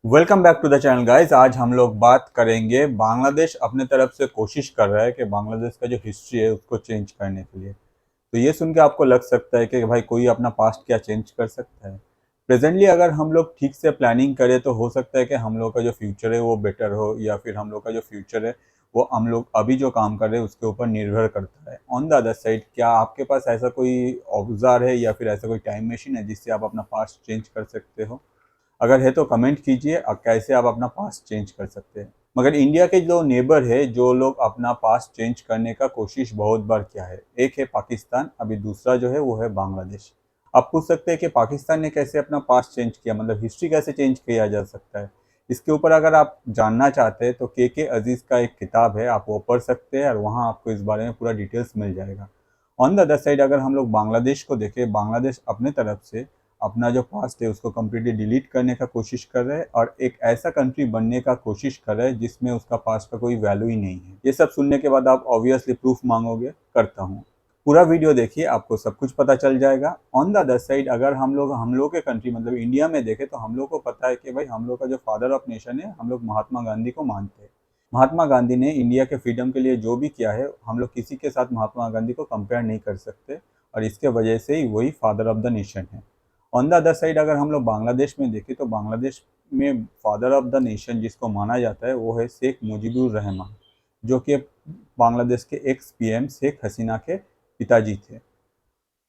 Welcome back to the channel guys. आज हम लोग बात करेंगे बांग्लादेश अपने तरफ से कोशिश कर रहा है कि बांग्लादेश का जो हिस्ट्री है उसको चेंज करने के लिए। तो ये सुन के आपको लग सकता है कि भाई कोई अपना पास्ट क्या चेंज कर सकता है। प्रेजेंटली अगर हम लोग ठीक से प्लानिंग करें तो हो सकता है कि हम लोग का जो फ्यूचर है वो बेटर हो, या फिर हम लोग का जो फ्यूचर है वो हम लोग अभी जो काम कर रहे हैं उसके ऊपर निर्भर करता है। ऑन द अदर साइड, क्या आपके पास ऐसा कोई औजार है या फिर ऐसा कोई टाइम मशीन है जिससे आप अपना पास्ट चेंज कर सकते हो? अगर है तो कमेंट कीजिए कैसे आप अपना पास्ट चेंज कर सकते हैं। मगर इंडिया के जो नेबर है, जो लोग अपना पास्ट चेंज करने का कोशिश बहुत बार किया है, एक है पाकिस्तान, अभी दूसरा जो है वो है बांग्लादेश। आप पूछ सकते हैं कि पाकिस्तान ने कैसे अपना पास्ट चेंज किया, मतलब हिस्ट्री कैसे चेंज किया जा सकता है। इसके ऊपर अगर आप जानना चाहते हैं तो के अजीज़ का एक किताब है, आप वो पढ़ सकते हैं और वहाँ आपको इस बारे में पूरा डिटेल्स मिल जाएगा। ऑन द अदर साइड, अगर हम लोग बांग्लादेश को देखें, बांग्लादेश अपने तरफ से अपना जो पास्ट है उसको कम्प्लीटली डिलीट करने का कोशिश कर रहे हैं और एक ऐसा कंट्री बनने का कोशिश कर रहे हैं जिसमें उसका पास्ट का कोई वैल्यू ही नहीं है। ये सब सुनने के बाद आप ऑब्वियसली प्रूफ मांगोगे, करता हूँ। पूरा वीडियो देखिए, आपको सब कुछ पता चल जाएगा। ऑन द अदर साइड, अगर हम लोग के कंट्री मतलब इंडिया में देखें तो हम लोग को पता है कि भाई हम लोग का जो फादर ऑफ नेशन है, हम लोग महात्मा गांधी को मानते हैं। महात्मा गांधी ने इंडिया के फ्रीडम के लिए जो भी किया है, हम लोग किसी के साथ महात्मा गांधी को कंपेयर नहीं कर सकते और इसके वजह से ही वही फादर ऑफ द नेशन है। ऑन द अदर साइड, अगर हम लोग बांग्लादेश में देखें तो बांग्लादेश में फादर ऑफ द नेशन जिसको माना जाता है वो है शेख मुजीबुर रहमान, जो कि बांग्लादेश के एक्स पीएम शेख हसीना के पिताजी थे।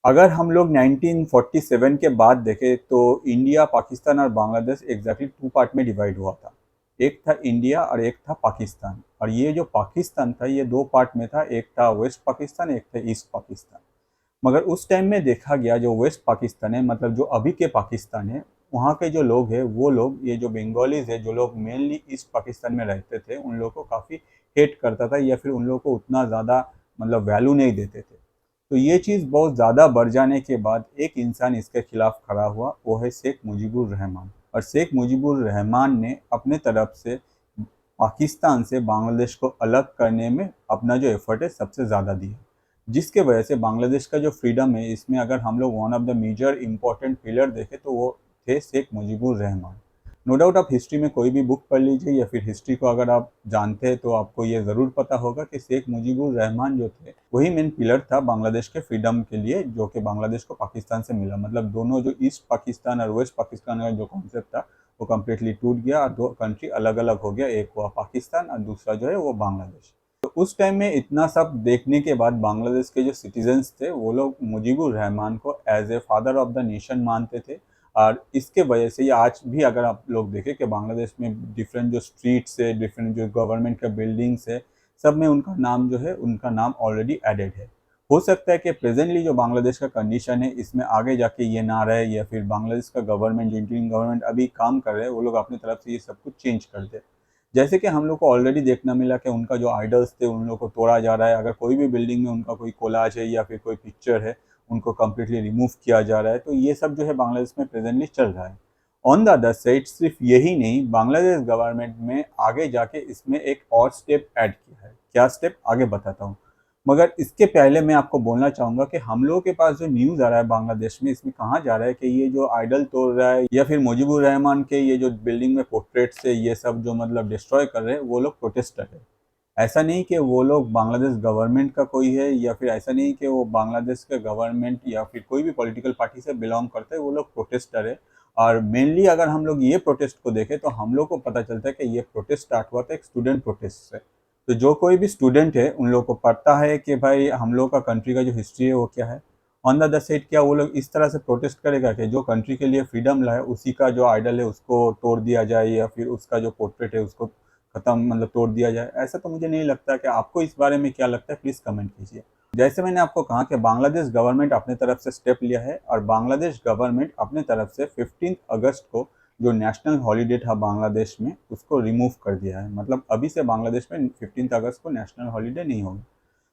अगर हम लोग 1947 के बाद देखें तो इंडिया, पाकिस्तान और बांग्लादेश एग्जैक्टली टू पार्ट में डिवाइड हुआ था। एक था इंडिया और एक था पाकिस्तान, और ये जो पाकिस्तान था ये दो पार्ट में था, एक था वेस्ट पाकिस्तान, एक था ईस्ट पाकिस्तान। मगर उस टाइम में देखा गया जो वेस्ट पाकिस्तान है, मतलब जो अभी के पाकिस्तान है, वहाँ के जो लोग हैं वो लोग, ये जो बंगालीज है, जो लोग मेनली ईस्ट पाकिस्तान में रहते थे, उन लोगों को काफ़ी हेट करता था या फिर उन लोगों को उतना ज़्यादा मतलब वैल्यू नहीं देते थे। तो ये चीज़ बहुत ज़्यादा बढ़ जाने के बाद एक इंसान इसके खिलाफ खड़ा हुआ, वो है शेख मुजीबुर रहमान। और शेख मुजीबुर रहमान ने अपने तरफ से पाकिस्तान से बांग्लादेश को अलग करने में अपना जो एफर्ट है सबसे ज़्यादा दिया, जिसके वजह से बांग्लादेश का जो फ्रीडम है, इसमें अगर हम लोग one of the major important pillar देखें तो वो थे शेख मुजीबुर रहमान। नो डाउट आप हिस्ट्री में कोई भी बुक पढ़ लीजिए या फिर हिस्ट्री को अगर आप जानते हैं तो आपको ये ज़रूर पता होगा कि शेख मुजीबुर रहमान जो थे वही मेन पिलर था बांग्लादेश के फ्रीडम के लिए, जो कि बांग्लादेश को पाकिस्तान से मिला। मतलब दोनों जो ईस्ट पाकिस्तान और वेस्ट पाकिस्तान का जो कॉन्सेप्ट था वो कम्प्लीटली टूट गया और दो कंट्री अलग अलग हो गया, एक हुआ पाकिस्तान और दूसरा जो है वो बांग्लादेश। तो उस टाइम में इतना सब देखने के बाद बांग्लादेश के जो सिटीजन्स थे वो लोग मुजीबुर रहमान को as a father of the nation मानते थे। और इसके वजह से ये आज भी अगर आप लोग देखें कि बांग्लादेश में डिफरेंट जो स्ट्रीट्स है, डिफरेंट जो गवर्नमेंट का बिल्डिंग्स है, सब में उनका नाम जो है, उनका नाम ऑलरेडी एडेड है। हो सकता है कि प्रेजेंटली जो बांग्लादेश का कंडीशन है इसमें आगे जाके ये ना रहे, या फिर बांग्लादेश का गवर्नमेंट, जो इंटरिम गवर्नमेंट अभी काम कर रहे हैं, वो लोग अपनी तरफ से ये सब कुछ चेंज कर दे। जैसे कि हम लोग को ऑलरेडी देखना मिला कि उनका जो आइडल्स थे उन लोग को तोड़ा जा रहा है। अगर कोई भी बिल्डिंग में उनका कोई कोलाज है या फिर कोई पिक्चर है, उनको कम्प्लीटली रिमूव किया जा रहा है। तो ये सब जो है बांग्लादेश में प्रेजेंटली चल रहा है। ऑन द अदर साइड, सिर्फ यही नहीं, बांग्लादेश गवर्नमेंट में आगे जाके इसमें एक और स्टेप ऐड किया है। क्या स्टेप, आगे बताता हूँ। मगर इसके पहले मैं आपको बोलना चाहूँगा कि हम लोगों के पास जो न्यूज़ आ रहा है बांग्लादेश में, इसमें कहा जा रहा है कि ये जो आइडल तोड़ रहा है या फिर मुजीबुर रहमान के ये जो बिल्डिंग में पोर्ट्रेट्स है, ये सब जो मतलब डिस्ट्रॉय कर रहे हैं, वो लोग प्रोटेस्टर है। ऐसा नहीं कि वो लोग बांग्लादेश गवर्नमेंट का कोई है, या फिर ऐसा नहीं कि वो बांग्लादेश के गवर्नमेंट या फिर कोई भी पॉलिटिकल पार्टी से बिलोंग करते हैं, वो लोग प्रोटेस्टर है। और मेनली अगर हम लोग ये प्रोटेस्ट को देखें तो हम लोग को पता चलता है कि ये प्रोटेस्ट स्टार्ट हुआ था एक स्टूडेंट प्रोटेस्ट से। तो जो कोई भी स्टूडेंट है उन लोग को पता है कि भाई हम लोग का कंट्री का जो हिस्ट्री है वो क्या है। ऑन द अदर साइड, क्या वो लोग इस तरह से प्रोटेस्ट करेगा कि जो कंट्री के लिए फ्रीडम लाए उसी का जो आइडल है उसको तोड़ दिया जाए, या फिर उसका जो पोर्ट्रेट है उसको खत्म मतलब तोड़ दिया जाए? ऐसा तो मुझे नहीं लगता। कि आपको इस बारे में क्या लगता है, प्लीज़ कमेंट कीजिए। जैसे मैंने आपको कहा कि बांग्लादेश गवर्नमेंट अपने तरफ से स्टेप लिया है, और बांग्लादेश गवर्नमेंट अपने तरफ से 15 अगस्त को जो नेशनल हॉलीडे था बांग्लादेश में उसको रिमूव कर दिया है। मतलब अभी से बांग्लादेश में 15 अगस्त को नेशनल हॉलीडे नहीं होगा।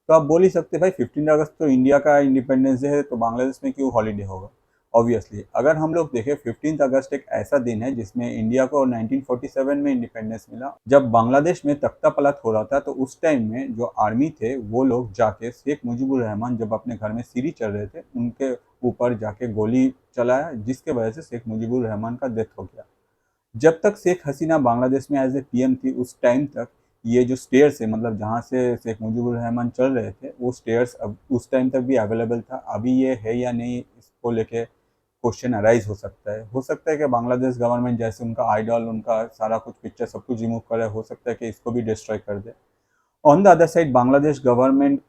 तो आप बोल ही सकते भाई 15 अगस्त तो इंडिया का इंडिपेंडेंस डे है, तो बांग्लादेश में क्यों हॉलीडे होगा? ऑब्वियसली अगर हम लोग देखें, 15 अगस्त एक ऐसा दिन है जिसमें इंडिया को 1947 में इंडिपेंडेंस मिला। जब बांग्लादेश में तख्ता पलट हो रहा था तो उस टाइम में जो आर्मी थे वो लोग जाके शेख मुजीबुर रहमान जब अपने घर में सीढ़ी चढ़ रहे थे उनके ऊपर जाके गोली चलाया, जिसके वजह से शेख मुजीबुर रहमान का डेथ हो गया। जब तक शेख हसीना बांग्लादेश में एज ए पीएम थी उस टाइम तक ये जो स्टेयर्स है, मतलब जहाँ से शेख मुजीबुर रहमान चल रहे थे, वो स्टेयर्स अब उस टाइम तक भी अवेलेबल था। अभी ये है या नहीं, इसको लेके क्वेश्चन अराइज हो सकता है कि बांग्लादेश गवर्नमेंट जैसे उनका आइडल, उनका सारा कुछ पिक्चर सब कुछ रिमूव करे, हो सकता है कि इसको भी डिस्ट्रॉय कर दे। On the other side Bangladesh government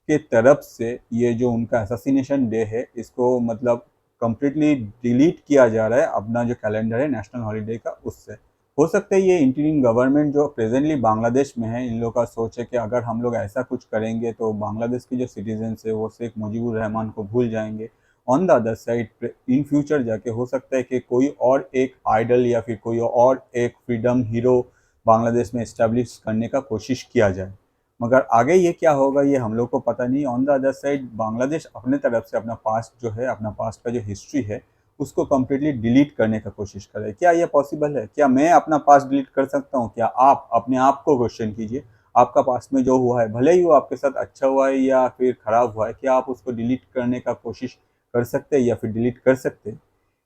के तरफ से ये जो उनका असैसिनेशन डे है, इसको मतलब कम्प्लीटली डिलीट किया जा रहा है अपना जो कैलेंडर है नेशनल हॉलीडे का, उससे। हो सकता है ये इंटीरिम गवर्नमेंट जो प्रेजेंटली बांग्लादेश में है, इन लोगों का सोच है कि अगर हम लोग ऐसा कुछ करेंगे तो बांग्लादेश के जो सिटीजन्स है वो शेख मुजीबुर रहमान को भूल जाएंगे। On the other side in future जाके हो सकता है कि कोई और एक आइडल या फिर कोई और एक फ्रीडम हीरो बांग्लादेश में इस्टेब्लिश करने का कोशिश किया जाए। मगर आगे ये क्या होगा ये हम लोग को पता नहीं। On the other side Bangladesh अपने तरफ से अपना पास्ट जो है, अपना पास्ट का जो हिस्ट्री है, उसको कम्प्लीटली डिलीट करने का कोशिश करे। क्या ये पॉसिबल है? क्या मैं अपना पास्ट डिलीट कर सकता हूँ? क्या आप अपने आप को क्वेश्चन कीजिए, आपका पास्ट में जो हुआ है, भले ही वो आपके साथ अच्छा हुआ है या फिर खराब हुआ है, क्या आप उसको डिलीट करने का कोशिश कर सकते हैं या फिर डिलीट कर सकते हैं?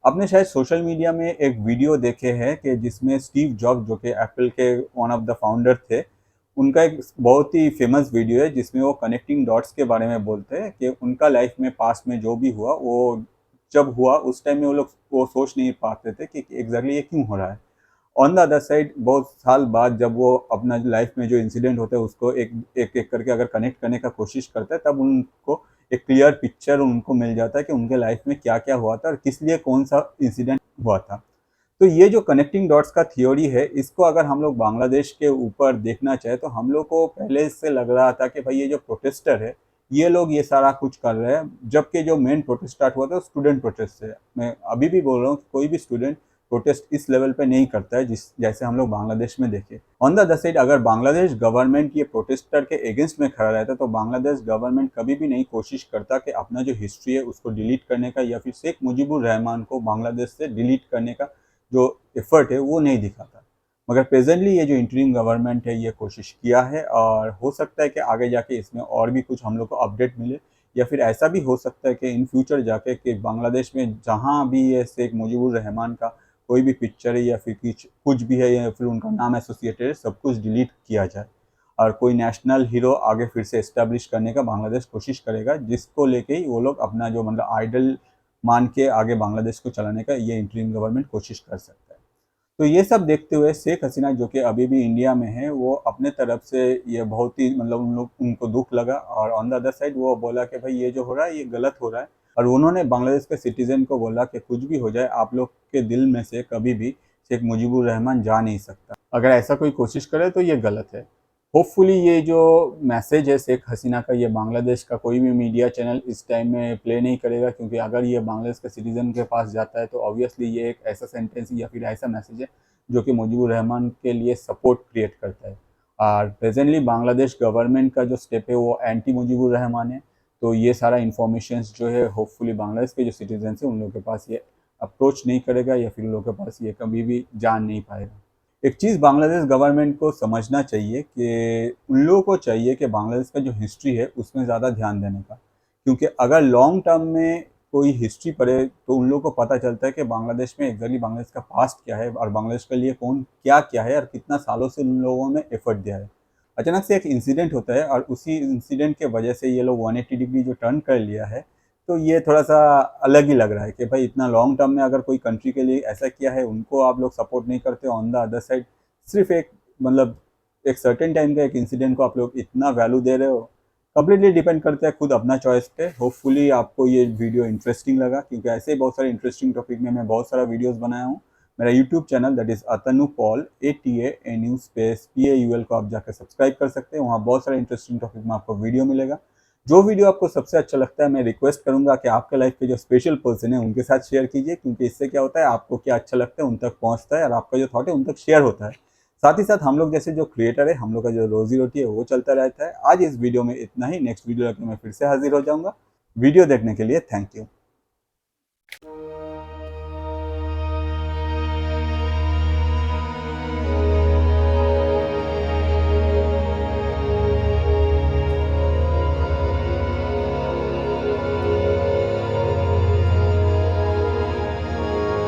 आपने शायद सोशल मीडिया में एक वीडियो देखे हैं कि जिसमें स्टीव जॉब जो कि एप्पल के वन ऑफ द फाउंडर थे, उनका एक बहुत ही फेमस वीडियो है जिसमें वो कनेक्टिंग डॉट्स के बारे में बोलते हैं कि उनका लाइफ में पास्ट में जो भी हुआ, वो जब हुआ उस टाइम में वो लोग वो सोच नहीं पाते थे कि एग्जैक्टली ये क्यों हो रहा है। ऑन द अदर साइड बहुत साल बाद जब वो अपना लाइफ में जो इंसिडेंट होता है उसको एक एक एक करके अगर कनेक्ट करने का कोशिश करता है, तब उनको एक क्लियर पिक्चर उनको मिल जाता है कि उनके लाइफ में क्या क्या हुआ था और किस लिए कौन सा इंसिडेंट हुआ था। तो ये जो कनेक्टिंग डॉट्स का थ्योरी है, इसको अगर हम लोग बांग्लादेश के ऊपर देखना चाहे तो हम लोग को पहले से लग रहा था कि भाई ये जो प्रोटेस्टर है, ये लोग ये सारा कुछ कर रहे हैं, जबकि जो मेन प्रोटेस्ट स्टार्ट हुआ था स्टूडेंट प्रोटेस्ट से। मैं अभी भी बोल रहा हूँ कि कोई भी स्टूडेंट प्रोटेस्ट इस लेवल पे नहीं करता है जिस जैसे हम लोग बांग्लादेश में देखे। ऑन द अदर साइड अगर बांग्लादेश गवर्नमेंट ये प्रोटेस्टर के अगेंस्ट में खड़ा रहता तो बांग्लादेश गवर्नमेंट कभी भी नहीं कोशिश करता कि अपना जो हिस्ट्री है उसको डिलीट करने का या फिर शेख मुजीबुर रहमान को बांग्लादेश से डिलीट करने का जो एफर्ट है वो नहीं दिखाता। मगर प्रेजेंटली ये जो इंटरिम गवर्नमेंट है ये कोशिश किया है, और हो सकता है कि आगे जाके इसमें और भी कुछ हम लोग को अपडेट मिले, या फिर ऐसा भी हो सकता है कि इन फ्यूचर जाके कि बांग्लादेश में जहाँ भी ये शेख मुजीबुर रहमान का कोई भी पिक्चर है या फिर कुछ भी है या फिर उनका नाम एसोसिएटेड है, सब कुछ डिलीट किया जाए और कोई नेशनल हीरो आगे फिर से इस्टेब्लिश करने का बांग्लादेश कोशिश करेगा, जिसको लेके ही वो लोग अपना जो मतलब आइडल मान के आगे बांग्लादेश को चलाने का ये इंटरिम गवर्नमेंट कोशिश कर सकता है। तो ये सब देखते हुए शेख हसीना जो कि अभी भी इंडिया में है, वो अपने तरफ से ये बहुत ही मतलब उनको दुख लगा, और ऑन द अदर साइड वो बोला कि भाई ये जो हो रहा है ये गलत हो रहा है, और उन्होंने बांग्लादेश के सिटीजन को बोला कि कुछ भी हो जाए आप लोग के दिल में से कभी भी शेख मुजीबुर रहमान जा नहीं सकता, अगर ऐसा कोई कोशिश करे तो ये गलत है। होपफुली ये जो मैसेज है शेख हसीना का, ये बांग्लादेश का कोई भी मीडिया चैनल इस टाइम में प्ले नहीं करेगा, क्योंकि अगर ये बांग्लादेश के सिटीज़न के पास जाता है तो ऑब्वियसली ये एक ऐसा सेंटेंस या फिर ऐसा मैसेज है जो कि मुजीबुर रहमान के लिए सपोर्ट क्रिएट करता है। और प्रेजेंटली बांग्लादेश गवर्नमेंट का जो स्टेप है वो एंटी मुजीबुर रहमान है, तो ये सारा इन्फॉर्मेशन जो है होपफुली बांग्लादेश के जो सिटीजन है उन लोगों के पास ये अप्रोच नहीं करेगा या फिर उन लोगों के पास ये कभी भी जान नहीं पाएगा। एक चीज़ बांग्लादेश गवर्नमेंट को समझना चाहिए कि उन लोगों को चाहिए कि बांग्लादेश का जो हिस्ट्री है उसमें ज़्यादा ध्यान देने का, क्योंकि अगर लॉन्ग टर्म में कोई हिस्ट्री पढ़े तो उन लोगों को पता चलता है कि बांग्लादेश में एग्जैक्टली बांग्लादेश का पास्ट क्या है और बांग्लादेश के लिए कौन क्या क्या है और कितना सालों से उन लोगों ने एफर्ट दिया है। अचानक से एक इंसिडेंट होता है और उसी इंसिडेंट के वजह से ये लोग 180 डिग्री जो टर्न कर लिया है, तो ये थोड़ा सा अलग ही लग रहा है कि भाई इतना लॉन्ग टर्म में अगर कोई कंट्री के लिए ऐसा किया है उनको आप लोग सपोर्ट नहीं करते, ऑन द अदर साइड सिर्फ एक मतलब एक सर्टेन टाइम का एक इंसिडेंट को आप लोग इतना वैल्यू दे रहे हो। कम्प्लीटली डिपेंड करता है खुद अपना चॉइस पे। होपफुली आपको ये वीडियो इंटरेस्टिंग लगा, क्योंकि ऐसे ही बहुत सारे इंटरेस्टिंग टॉपिक में मैं बहुत सारा वीडियोस बनाया हूँ। मेरा YouTube channel that is Atanu Paul ATANU space PAUL को आप जाकर सब्सक्राइब कर सकते हैं। वहाँ बहुत सारे इंटरेस्टिंग टॉपिक में आपको वीडियो मिलेगा। जो वीडियो आपको सबसे अच्छा लगता है मैं रिक्वेस्ट करूंगा कि आपके लाइफ के जो स्पेशल पर्सन है उनके साथ शेयर कीजिए, क्योंकि इससे क्या होता है आपको क्या अच्छा लगता है उन तक पहुंचता है और आपका जो थॉट है उन तक शेयर होता है। साथ ही साथ हम लोग जैसे जो क्रिएटर है हम लोग का जो रोजी रोटी है वो चलता रहता है। आज इस वीडियो में इतना ही, नेक्स्ट वीडियो लेकर मैं फिर से हाजिर हो जाऊंगा। वीडियो देखने के लिए थैंक यू।